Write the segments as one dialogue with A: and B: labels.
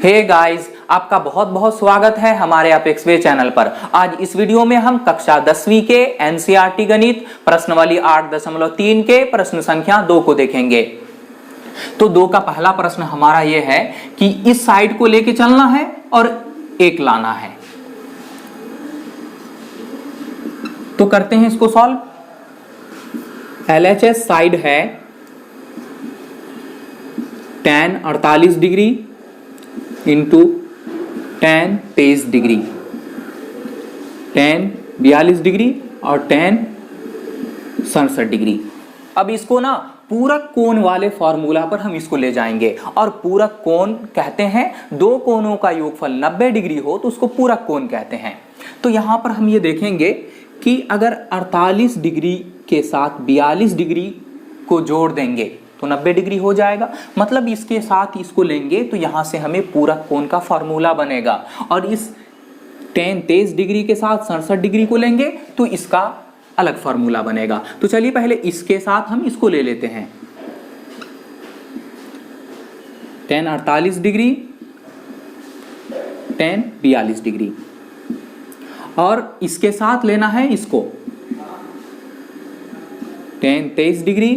A: Hey guys, आपका बहुत बहुत स्वागत है हमारे अपेक्स वे चैनल पर। आज इस वीडियो में हम कक्षा 10वीं के एनसीईआरटी गणित प्रश्नावली 8.3 के प्रश्न संख्या 2 को देखेंगे। तो 2 का पहला प्रश्न हमारा यह है कि इस साइड को लेके चलना है और 1 लाना है। तो करते हैं इसको सॉल्व। LHS साइड है tan 48 degree into tan 23 degree, tan 42 degree और tan 67 डिग्री। अब इसको ना पूरक कोण वाले फॉर्मूला पर हम इसको ले जाएंगे। और पूरक कोण कहते हैं दो कोणों का योगफल 90 डिग्री हो तो उसको पूरक कोण कहते हैं। तो यहां पर हम ये देखेंगे कि अगर 48 डिग्री के साथ 42 डिग्री को जोड़ देंगे तो 90 डिग्री हो जाएगा। मतलब इसके साथ इसको लेंगे तो यहां से हमें पूरक कोण का फॉर्मूला बनेगा। और इस tan 23 डिग्री के साथ 67 डिग्री को लेंगे तो इसका अलग फॉर्मूला बनेगा। तो चलिए पहले इसके साथ हम इसको ले लेते हैं। tan 48 डिग्री, tan 42 डिग्री, और इसके साथ लेना है इसको tan 23 degree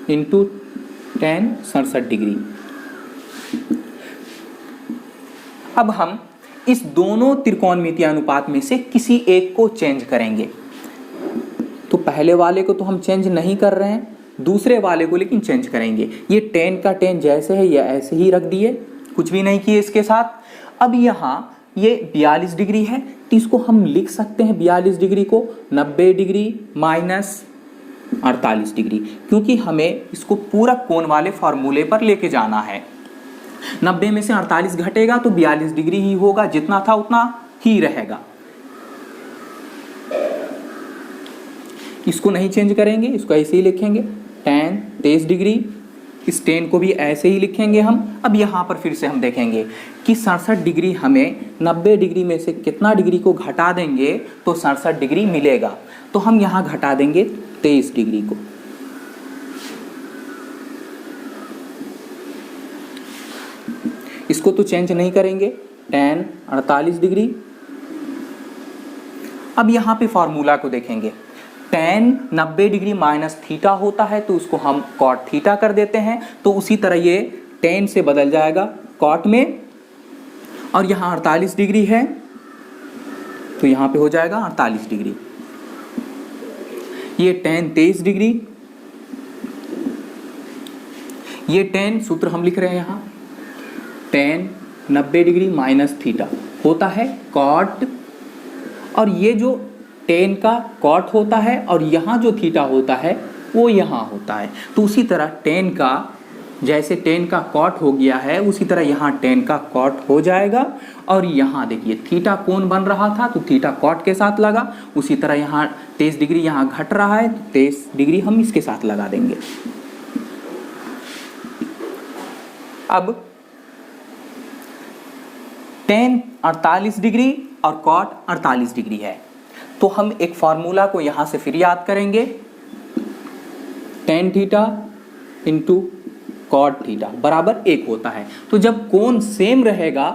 A: into tan 67 degree. अब हम इस दोनों त्रिकोणमितीय अनुपात में से किसी एक को चेंज करेंगे। तो पहले वाले को तो हम चेंज नहीं कर रहे हैं, दूसरे वाले को लेकिन चेंज करेंगे। ये tan का tan जैसे है ये ऐसे ही रख दिए, कुछ भी नहीं किए इसके साथ। अब यहाँ ये 42 डिग्री है तो इसको हम लिख सकते हैं 42 डिग्री को 90 डिग्री माइनस 48 डिग्री, क्योंकि हमें इसको पूरक कोण वाले फॉर्मूले पर लेके जाना है। 90 में से 48 घटेगा तो 42 डिग्री ही होगा, जितना था उतना ही रहेगा। इसको नहीं चेंज करेंगे, इसको ऐसे ही लिखेंगे tan 23 डिग्री, इस tan को भी ऐसे ही लिखेंगे हम। अब यहाँ पर फिर से हम देखेंगे कि 67 डिग्री हमें 90 डिग्री में से कितना डिग्री को घटा देंगे तो 67 डिग्री मिलेगा। तो हम यहाँ घटा देंगे 23 डिग्री को। इसको तो चेंज नहीं करेंगे, tan 48 डिग्री। अब यहाँ पे फॉर्मूला को देखेंगे, tan 90 डिग्री माइनस थीटा होता है तो उसको हम cot थीटा कर देते हैं। तो उसी तरह ये tan से बदल जाएगा cot में, और यहाँ 48 डिग्री है तो यहाँ पे हो जाएगा 48 डिग्री। ये tan 23 डिग्री, ये tan सूत्र हम लिख रहे हैं यहाँ tan 90 डिग्री माइनस थीटा होता है cot, और ये जो tan का cot होता है और यहाँ जो थीटा होता है वो यहाँ होता है। तो उसी तरह tan का जैसे tan का cot हो गया है उसी तरह यहाँ tan का cot हो जाएगा। और यहाँ देखिए थीटा कोण बन रहा था तो थीटा cot के साथ लगा, उसी तरह यहाँ 23 डिग्री यहाँ घट रहा है तो 23 डिग्री हम इसके साथ लगा देंगे। अब tan 48 डिग्री और cot 48 डिग्री है तो हम एक फॉर्मूला को यहां से फिर याद करेंगे, tan theta into cot theta बराबर 1 होता है। तो जब कोण सेम रहेगा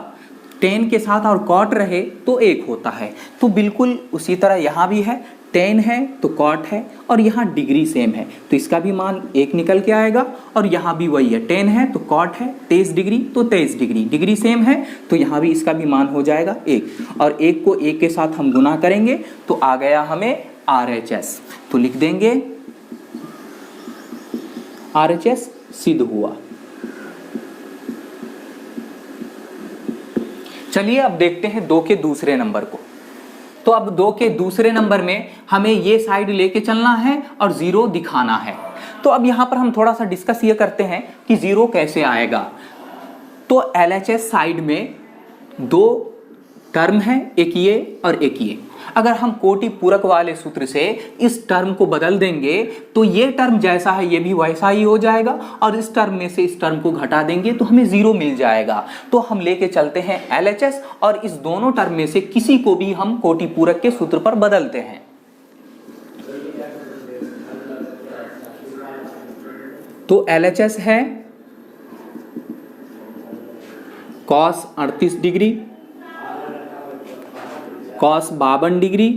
A: tan के साथ और cot रहे तो 1 होता है। तो बिल्कुल उसी तरह यहाँ भी है, tan है तो cot है और यहाँ डिग्री सेम है तो इसका भी मान 1 निकल के आएगा। और यहाँ भी वही है, tan है तो cot है, 23 डिग्री तो 23 डिग्री, डिग्री सेम है तो यहाँ भी इसका भी मान हो जाएगा 1। और 1 को 1 के साथ हम गुना करेंगे तो आ गया हमें RHS। तो लिख देंगे RHS सिद्ध हुआ। चलिए अब देखते हैं 2 के दूसरे नंबर को। तो अब 2 के दूसरे नंबर में हमें ये साइड लेके चलना है और 0 दिखाना है। तो अब यहाँ पर हम थोड़ा सा डिस्कस ये करते हैं कि 0 कैसे आएगा। तो LHS साइड में 2 टर्म है, एक ये और एक ये। अगर हम कोटि पूरक वाले सूत्र से इस टर्म को बदल देंगे तो ये टर्म जैसा है ये भी वैसा ही हो जाएगा, और इस टर्म में से इस टर्म को घटा देंगे तो हमें 0 मिल जाएगा। तो हम लेके चलते हैं LHS और इस दोनों टर्म में से किसी को भी हम कोटि पूरक के सूत्र पर बदलते हैं। तो LHS है cos 38 degree, cos 52 degree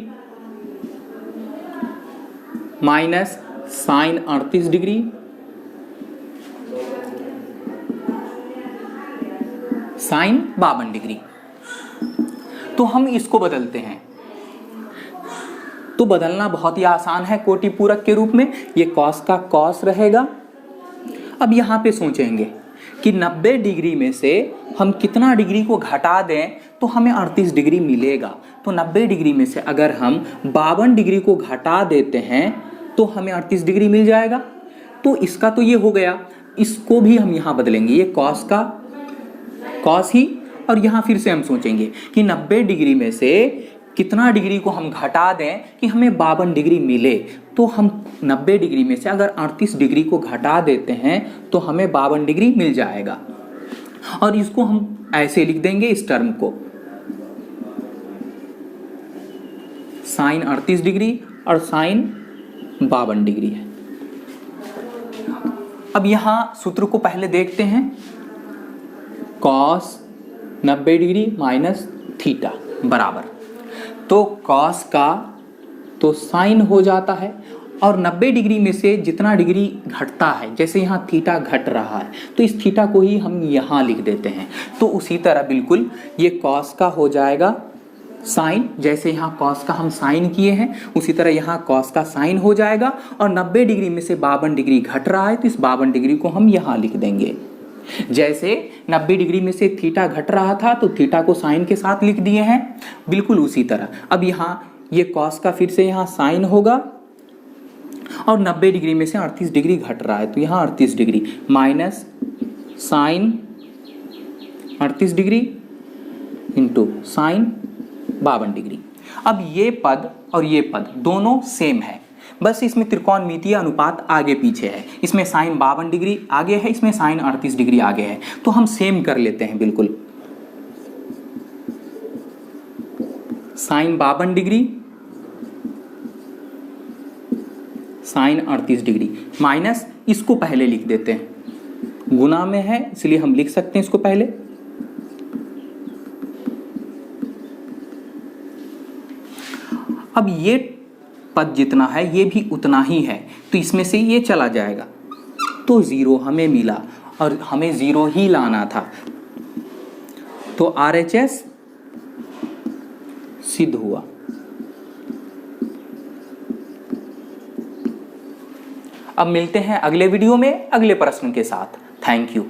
A: minus sine 38 degree sine 52 degree. तो हम इसको बदलते हैं, तो बदलना बहुत ही आसान है कोटि पूरक के रूप में। ये कॉस का कॉस रहेगा। अब यहाँ पे सोचेंगे कि 90 डिग्री में से हम कितना डिग्री को घटा दें तो हमें 38 डिग्री मिलेगा। तो 90 डिग्री में से अगर हम 52 डिग्री को घटा देते हैं तो हमें 38 डिग्री मिल जाएगा। तो इसका तो ये हो गया, इसको भी हम यहाँ बदलेंगे, ये कॉस का कॉस ही। और यहाँ फिर से हम सोचेंगे कि 90 डिग्री में से कितना डिग्री को हम घटा दें कि हमें 52 डिग्री मिले। तो हम 90 डिग्री में से अगर 38 डिग्री को घटा देते हैं तो हमें 52 डिग्री मिल जाएगा। और इसको हम ऐसे लिख देंगे, इस टर्म को साइन 38 डिग्री और साइन 52 डिग्री है। अब यहां सूत्र को पहले देखते हैं, कॉस 90 डिग्री माइनस थीटा बराबर, तो कॉस का तो साइन हो जाता है और 90 डिग्री में से जितना डिग्री घटता है, जैसे यहाँ थीटा घट रहा है तो इस थीटा को ही हम यहाँ लिख देते हैं। तो उसी तरह बिल्कुल ये कॉस का हो जाएगा साइन, जैसे यहाँ कॉस का हम साइन किए हैं उसी तरह यहाँ कॉस का साइन हो जाएगा। और 90 डिग्री में से 52 डिग्री घट रहा है तो इस 52 डिग्री को हम यहाँ लिख देंगे। जैसे 90 डिग्री में से थीटा घट रहा था तो थीटा को साइन के साथ लिख दिए हैं, बिल्कुल उसी तरह। अब यहाँ ये कॉस का फिर से यहाँ साइन होगा और 90 डिग्री में से 38 डिग्री घट रहा है तो यहाँ 38 degree minus sine 38 degree into sine 52 degree. अब ये पद और ये पद दोनों सेम है, बस इसमें त्रिकोणमितीय अनुपात आगे पीछे है। इसमें साइन 52 डिग्री आगे है, इसमें साइन 38 डिग्री आगे है। तो हम सेम कर लेते हैं बिल्कुल, sine 52 degree sine 38 degree minus, इसको पहले लिख देते हैं, गुना में है इसलिए हम लिख सकते हैं इसको पहले। अब ये पद जितना है ये भी उतना ही है तो इसमें से ये चला जाएगा तो 0 हमें मिला और हमें 0 ही लाना था। तो RHS सिद्ध हुआ। अब मिलते हैं अगले वीडियो में अगले प्रश्न के साथ। Thank you.